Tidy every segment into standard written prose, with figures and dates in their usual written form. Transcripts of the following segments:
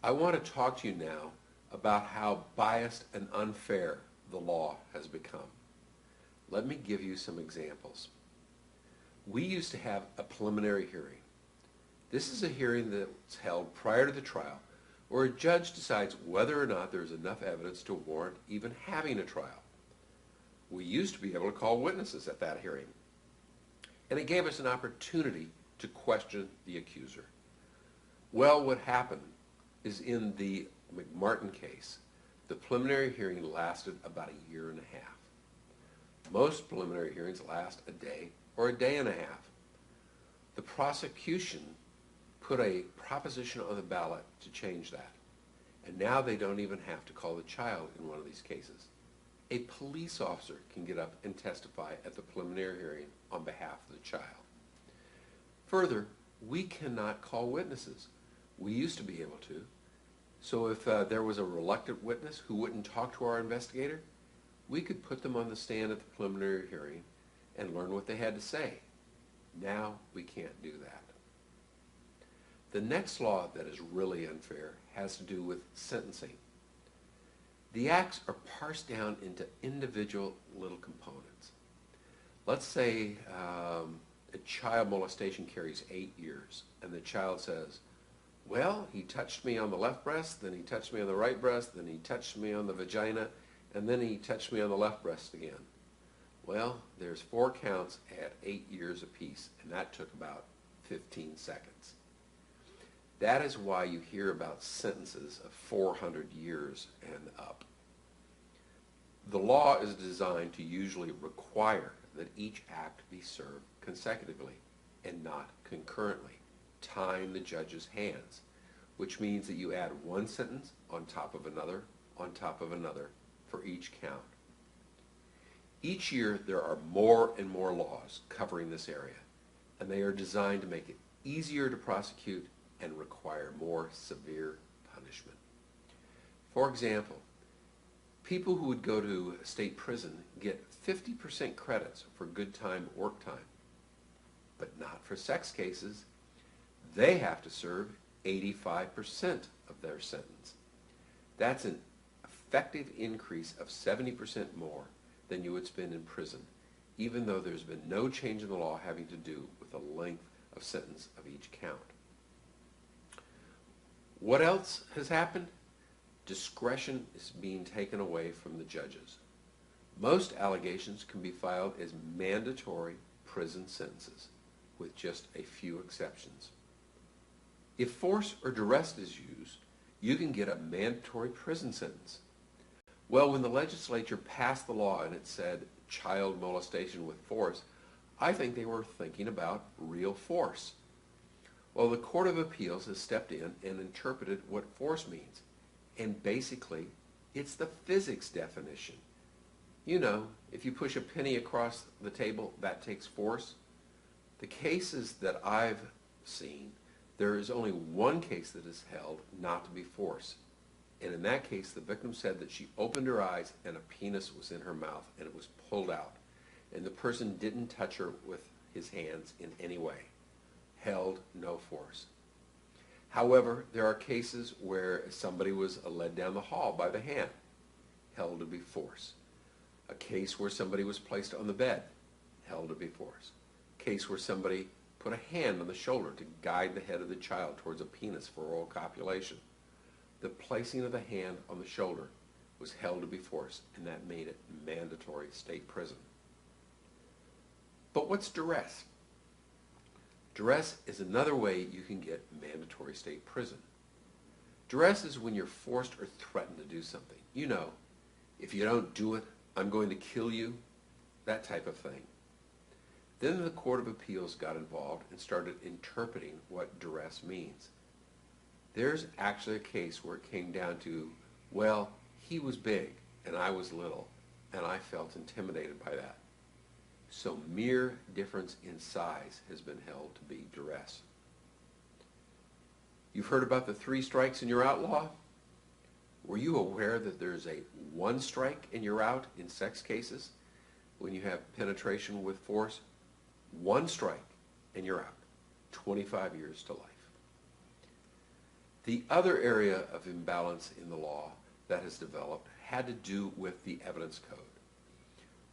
I want to talk to you now about how biased and unfair the law has become. Let me give you some examples. We used to have a preliminary hearing. This is a hearing that's held prior to the trial where a judge decides whether or not there's enough evidence to warrant even having a trial. We used to be able to call witnesses at that hearing, and it gave us an opportunity to question the accuser. Well, what happened is in the McMartin case, the preliminary hearing lasted about a year and a half. Most preliminary hearings last a day or a day and a half. The prosecution put a proposition on the ballot to change that. And now they don't even have to call the child in one of these cases. A police officer can get up and testify at the preliminary hearing on behalf of the child. Further, we cannot call witnesses. We used to be able to. So if there was a reluctant witness who wouldn't talk to our investigator, we could put them on the stand at the preliminary hearing and learn what they had to say. Now we can't do that. The next law that is really unfair has to do with sentencing. The acts are parsed down into individual little components. Let's say a child molestation carries 8 years, and the child says, well, he touched me on the left breast, then he touched me on the right breast, then he touched me on the vagina, and then he touched me on the left breast again. Well, there's 4 counts at 8 years apiece, and that took about 15 seconds. That is why you hear about sentences of 400 years and up. The law is designed to usually require that each act be served consecutively and not concurrently, tying the judge's hands, which means that you add one sentence on top of another for each count. Each year there are more and more laws covering this area, and they are designed to make it easier to prosecute and require more severe punishment. For example, people who would go to state prison get 50% credits for good time work time, but not for sex cases. They have to serve 85% of their sentence. That's an effective increase of 70% more than you would spend in prison, even though there's been no change in the law having to do with the length of sentence of each count. What else has happened? Discretion is being taken away from the judges. Most allegations can be filed as mandatory prison sentences, with just a few exceptions. If force or duress is used, you can get a mandatory prison sentence. Well, when the legislature passed the law and it said child molestation with force, I think they were thinking about real force. Well, the Court of Appeals has stepped in and interpreted what force means. And basically, it's the physics definition. You know, if you push a penny across the table, that takes force. The cases that I've seen, there is only one case that is held not to be force. And in that case, the victim said that she opened her eyes and a penis was in her mouth and it was pulled out. And the person didn't touch her with his hands in any way. Held no force. However, there are cases where somebody was led down the hall by the hand, held to be force. A case where somebody was placed on the bed, held to be force. A case where somebody put a hand on the shoulder to guide the head of the child towards a penis for oral copulation. The placing of the hand on the shoulder was held to be force, and that made it mandatory state prison. But what's duress? Duress is another way you can get mandatory state prison. Duress is when you're forced or threatened to do something. You know, if you don't do it, I'm going to kill you, that type of thing. Then the Court of Appeals got involved and started interpreting what duress means. There's actually a case where it came down to, well, he was big and I was little, and I felt intimidated by that. So mere difference in size has been held to be duress. You've heard about the 3 strikes and you're out law? Were you aware that there's a 1 strike and you're out in sex cases when you have penetration with force? 1 strike and you're out. 25 years to life. The other area of imbalance in the law that has developed had to do with the evidence code.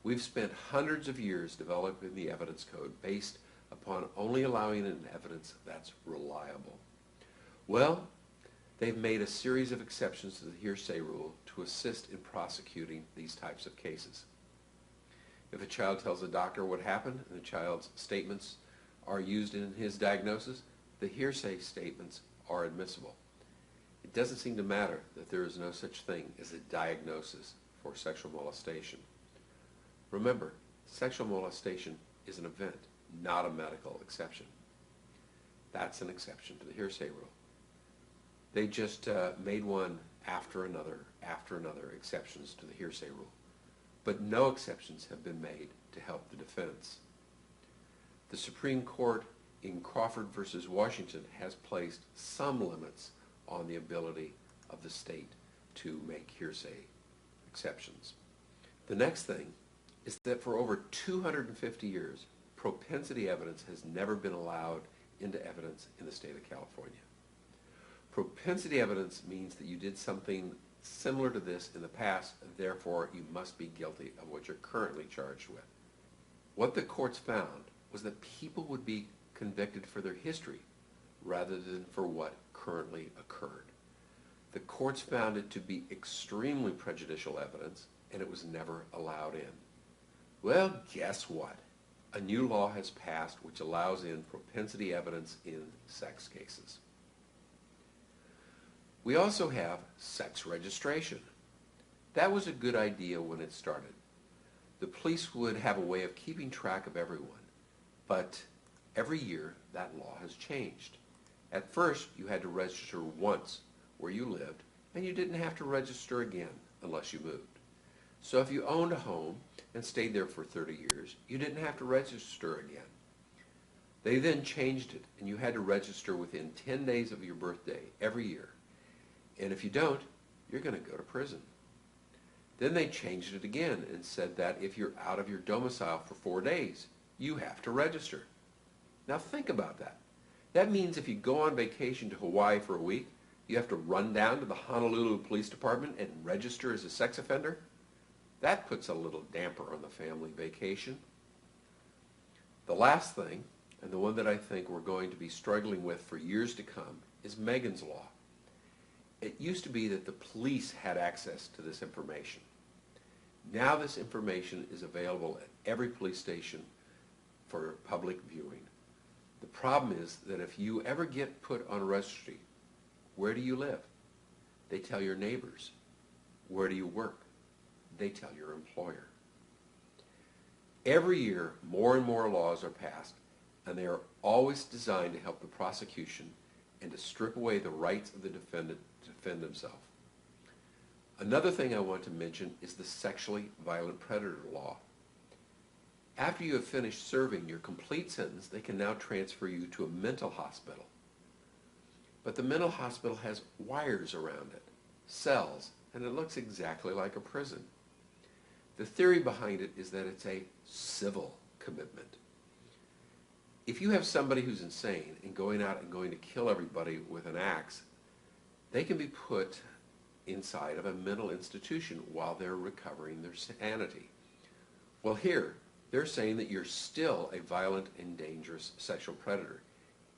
We've spent hundreds of years developing the evidence code based upon only allowing an evidence that's reliable. Well, they've made a series of exceptions to the hearsay rule to assist in prosecuting these types of cases. If a child tells a doctor what happened and the child's statements are used in his diagnosis, the hearsay statements are admissible. It doesn't seem to matter that there is no such thing as a diagnosis for sexual molestation. Remember, sexual molestation is an event, not a medical exception. That's an exception to the hearsay rule. They just made one after another exceptions to the hearsay rule. But no exceptions have been made to help the defense. The Supreme Court in Crawford v. Washington has placed some limits on the ability of the state to make hearsay exceptions. The next thing is that for over 250 years, propensity evidence has never been allowed into evidence in the state of California. Propensity evidence means that you did something similar to this in the past, and therefore you must be guilty of what you're currently charged with. What the courts found was that people would be convicted for their history rather than for what currently occurred. The courts found it to be extremely prejudicial evidence, and it was never allowed in. Well, guess what? A new law has passed which allows in propensity evidence in sex cases. We also have sex registration. That was a good idea when it started. The police would have a way of keeping track of everyone, but every year that law has changed. At first, you had to register once where you lived, and you didn't have to register again unless you moved. So if you owned a home and stayed there for 30 years, you didn't have to register again. They then changed it, and you had to register within 10 days of your birthday every year. And if you don't, you're going to go to prison. Then they changed it again and said that if you're out of your domicile for 4 days, you have to register. Now think about that. That means if you go on vacation to Hawaii for a week, you have to run down to the Honolulu Police Department and register as a sex offender? That puts a little damper on the family vacation. The last thing, and the one that I think we're going to be struggling with for years to come, is Megan's Law. It used to be that the police had access to this information. Now this information is available at every police station for public viewing. The problem is that if you ever get put on a registry, where do you live? They tell your neighbors. Where do you work? They tell your employer. Every year, more and more laws are passed, and they are always designed to help the prosecution and to strip away the rights of the defendant to defend himself. Another thing I want to mention is the sexually violent predator law. After you have finished serving your complete sentence, they can now transfer you to a mental hospital. But the mental hospital has wires around it, cells, and it looks exactly like a prison. The theory behind it is that it's a civil commitment. If you have somebody who's insane and going out and going to kill everybody with an axe, they can be put inside of a mental institution while they're recovering their sanity. Well, here, they're saying that you're still a violent and dangerous sexual predator,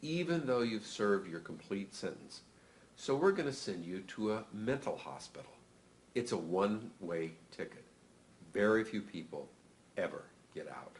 even though you've served your complete sentence. So we're going to send you to a mental hospital. It's a one-way ticket. Very few people ever get out.